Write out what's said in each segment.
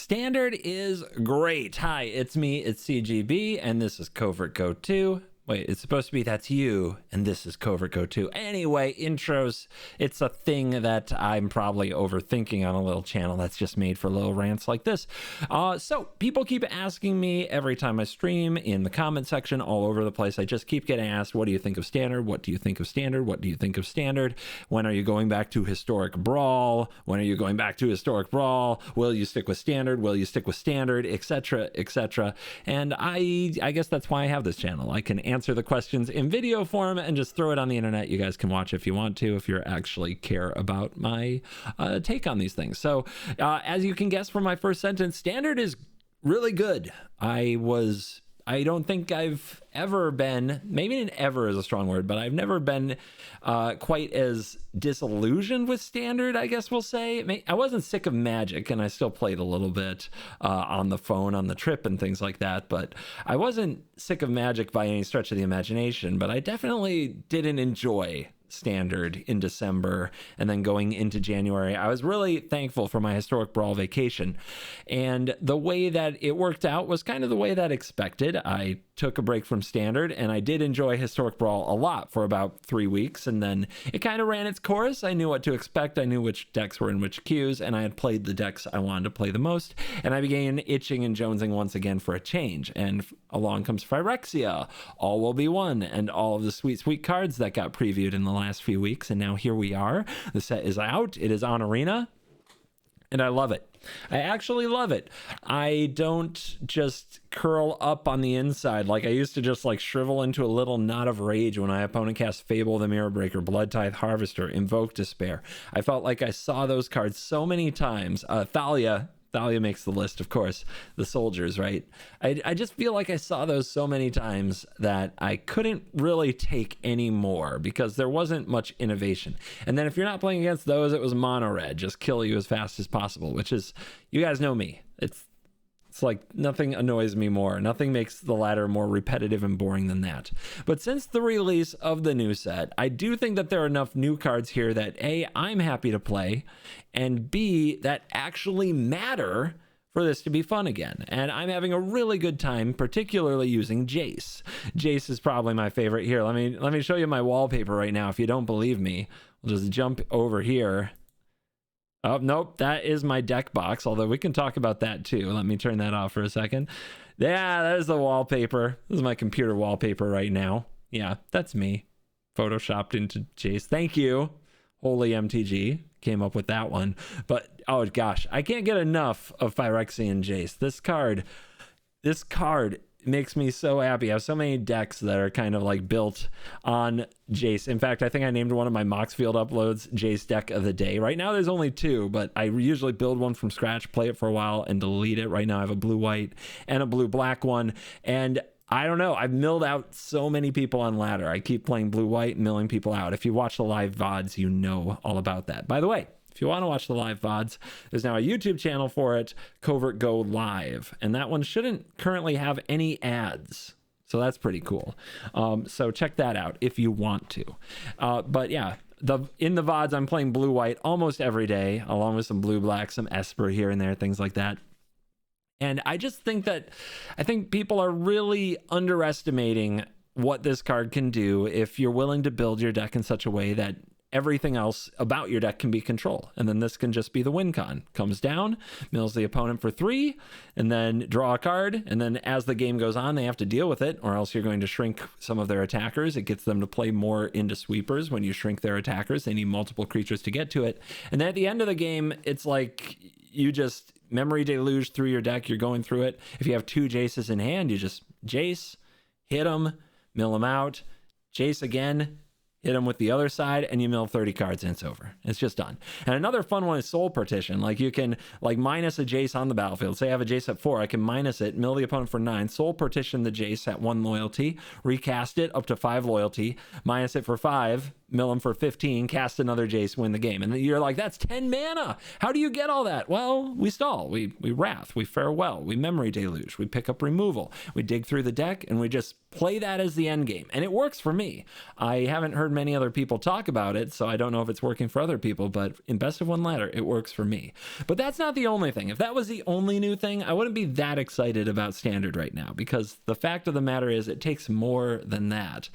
Standard is great. Hi, it's me, it's CGB, and this is CovertGoCrew. Wait, it's supposed to be that's you, and this is CovertGoCrew. Anyway, intros, it's a thing that I'm probably overthinking on a little channel that's just made for little rants like this. So people keep asking me every time I stream in the comment section all over the place. I just keep getting asked, what do you think of Standard? What do you think of Standard? What do you think of Standard? When are you going back to historic Brawl? When are you going back to historic Brawl? Will you stick with Standard? Will you stick with Standard? Etc., etc. And I guess that's why I have this channel. I can answer the questions in video form and just throw it on the internet. You guys can watch if you want to, if you actually care about my take on these things. So as you can guess from my first sentence, Standard is really good. I don't think I've ever been, maybe ever is a strong word, but I've never been quite as disillusioned with Standard, I guess we'll say. I wasn't sick of Magic, and I still played a little bit on the phone, on the trip, and things like that, but I wasn't sick of Magic by any stretch of the imagination, but I definitely didn't enjoy Standard in December and then going into January. I was really thankful for my historic Brawl vacation, and the way that it worked out was kind of the way that expected. I took a break from Standard, and I did enjoy historic Brawl a lot for about 3 weeks, and then it kind of ran its course. I knew what to expect. I knew which decks were in which queues, and I had played the decks I wanted to play the most, and I began itching and jonesing once again for a change. And along comes Phyrexia, All Will Be One, and all of the sweet cards that got previewed in the last few weeks, and now here we are. The set is out. It is on Arena, and I love it. I actually love it. I don't just curl up on the inside like I used to, just like shrivel into a little knot of rage when my opponent cast Fable the Mirror Breaker, Blood Tithe Harvester, Invoke Despair. I felt like I saw those cards so many times. Thalia makes the list, of course, the soldiers, right? I just feel like I saw those so many times that I couldn't really take any more because there wasn't much innovation. And then if you're not playing against those, it was mono red, just kill you as fast as possible, which is, you guys know me. It's like nothing annoys me more. Nothing makes the ladder more repetitive and boring than that. But since the release of the new set, I do think that there are enough new cards here that A, I'm happy to play, and B, that actually matter for this to be fun again. And I'm having a really good time, particularly using Jace. Jace is probably my favorite here. Let me show you my wallpaper right now. If you don't believe me, we'll just jump over here. Oh, nope, that is my deck box, although we can talk about that too. Let me turn that off for a second. Yeah, that is the wallpaper. This is my computer wallpaper right now. Yeah, that's me. Photoshopped into Jace. Thank you. Holy MTG came up with that one. But, oh gosh, I can't get enough of Phyrexia and Jace. This card makes me so happy. I have so many decks that are kind of like built on Jace. In fact, I think I named one of my Moxfield uploads Jace deck of the day. Right now there's only 2, but I usually build one from scratch, play it for a while, and delete it. Right now I have a blue-white and a blue-black one, and I don't know, I've milled out so many people on ladder. I keep playing blue-white, milling people out. If you watch the live VODs, you know all about that. By the way, if you want to watch the live VODs, there's now a YouTube channel for it, CovertGo Live, and that one shouldn't currently have any ads. So that's pretty cool. So check that out if you want to. But yeah, in the VODs, I'm playing blue-white almost every day, along with some blue-black, some Esper here and there, things like that. And I just think people are really underestimating what this card can do if you're willing to build your deck in such a way that everything else about your deck can be control. And then this can just be the win con. Comes down, mills the opponent for 3, and then draw a card. And then as the game goes on, they have to deal with it, or else you're going to shrink some of their attackers. It gets them to play more into sweepers. When you shrink their attackers, they need multiple creatures to get to it. And then at the end of the game, it's like you just memory deluge through your deck. You're going through it. If you have 2 Jaces in hand, you just Jace, hit them, mill them out, Jace again, hit them with the other side, and you mill 30 cards and it's over. It's just done. And another fun one is Soul Partition. Like you can minus a Jace on the battlefield. Say I have a Jace at 4, I can minus it, mill the opponent for 9, Soul Partition the Jace at 1 loyalty, recast it up to 5 loyalty, minus it for 5, mill him for 15, cast another Jace, win the game. And you're like, that's 10 mana. How do you get all that? Well, we stall, we wrath, we farewell, we memory deluge, we pick up removal, we dig through the deck, and we just play that as the end game. And it works for me. I haven't heard many other people talk about it, so I don't know if it's working for other people, but in Best of One Ladder, it works for me. But that's not the only thing. If that was the only new thing, I wouldn't be that excited about Standard right now, because the fact of the matter is it takes more than that.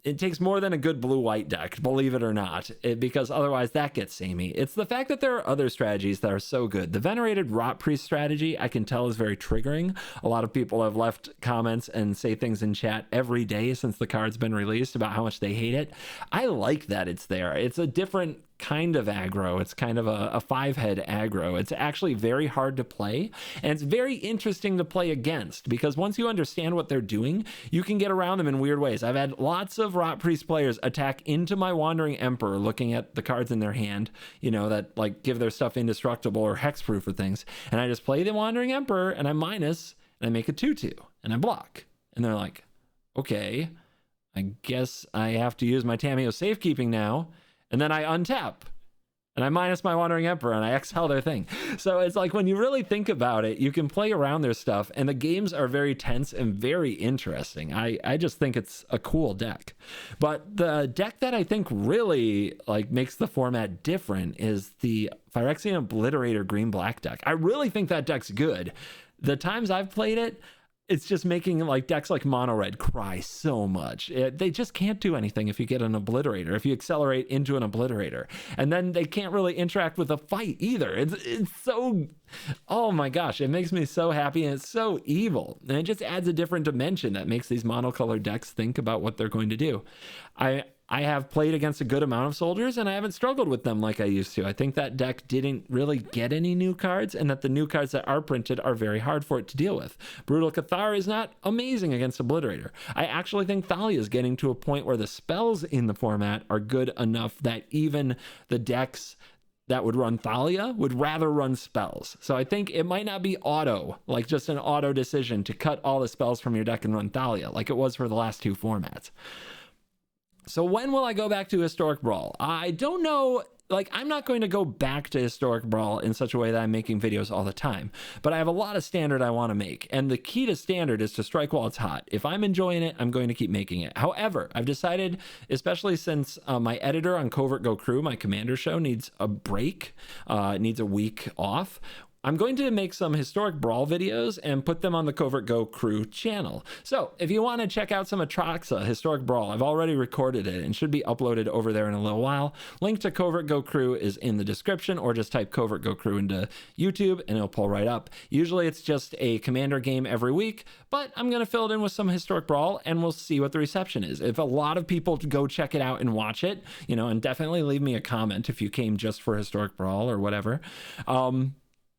It takes more than a good blue-white deck, believe it or not, because otherwise that gets samey. It's the fact that there are other strategies that are so good. The Venerated Rot Priest strategy, I can tell, is very triggering. A lot of people have left comments and say things in chat every day since the card's been released about how much they hate it. I like that it's there. It's a different kind of aggro. It's kind of a 5-head aggro. It's actually very hard to play, and it's very interesting to play against, because once you understand what they're doing, you can get around them in weird ways. I've had lots of Rot Priest players attack into my Wandering Emperor looking at the cards in their hand, you know, that like give their stuff indestructible or hexproof or things, and I just play the Wandering Emperor and I minus and I make a 2/2 and I block, and they're like, okay, I guess I have to use my Tamiyo safekeeping now. And then I untap and I minus my Wandering Emperor and I exile their thing. So it's like, when you really think about it, you can play around their stuff, and the games are very tense and very interesting. I just think it's a cool deck. But the deck that I think really like makes the format different is the Phyrexian Obliterator green-black deck. I really think that deck's good. The times I've played it, it's just making like decks like Mono Red cry so much. They just can't do anything if you get an Obliterator, if you accelerate into an Obliterator. And then they can't really interact with a fight either. It's so, oh my gosh, it makes me so happy, and it's so evil. And it just adds a different dimension that makes these monocolored decks think about what they're going to do. I have played against a good amount of soldiers, and I haven't struggled with them like I used to. I think that deck didn't really get any new cards, and that the new cards that are printed are very hard for it to deal with. Brutal Cathar is not amazing against Obliterator. I actually think Thalia is getting to a point where the spells in the format are good enough that even the decks that would run Thalia would rather run spells. So I think it might not be auto, like just an auto decision to cut all the spells from your deck and run Thalia, like it was for the last two formats. So when will I go back to Historic Brawl? I don't know. Like, I'm not going to go back to Historic Brawl in such a way that I'm making videos all the time, but I have a lot of Standard I want to make, and the key to Standard is to strike while it's hot. If I'm enjoying it, I'm going to keep making it. However, I've decided, especially since my editor on CovertGoCrew, my commander show, needs a break, needs a week off, I'm going to make some Historic Brawl videos and put them on the CovertGoCrew channel. So if you want to check out some Atraxa Historic Brawl, I've already recorded it and should be uploaded over there in a little while. Link to CovertGoCrew is in the description, or just type CovertGoCrew into YouTube and it'll pull right up. Usually it's just a commander game every week, but I'm going to fill it in with some Historic Brawl, and we'll see what the reception is. If a lot of people go check it out and watch it, you know, and definitely leave me a comment if you came just for Historic Brawl or whatever,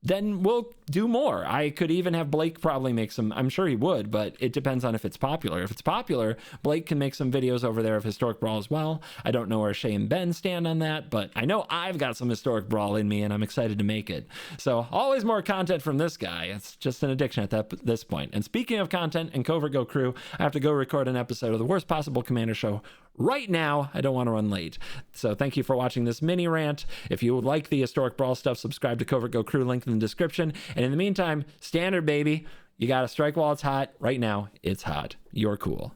then we'll do more. I could even have Blake probably make some. I'm sure he would, but it depends on if it's popular. If it's popular, Blake can make some videos over there of Historic Brawl as well. I don't know where Shay and Ben stand on that, but I know I've got some Historic Brawl in me, and I'm excited to make it. So always more content from this guy. It's just an addiction at this point. And speaking of content and CovertGoCrew, I have to go record an episode of the Worst Possible Commander Show right now. I don't want to run late. So thank you for watching this mini rant. If you would like the Historic Brawl stuff, subscribe to CovertGoCrew, link in the description. And in the meantime, Standard, baby. You got to strike while it's hot. Right now, it's hot. You're cool.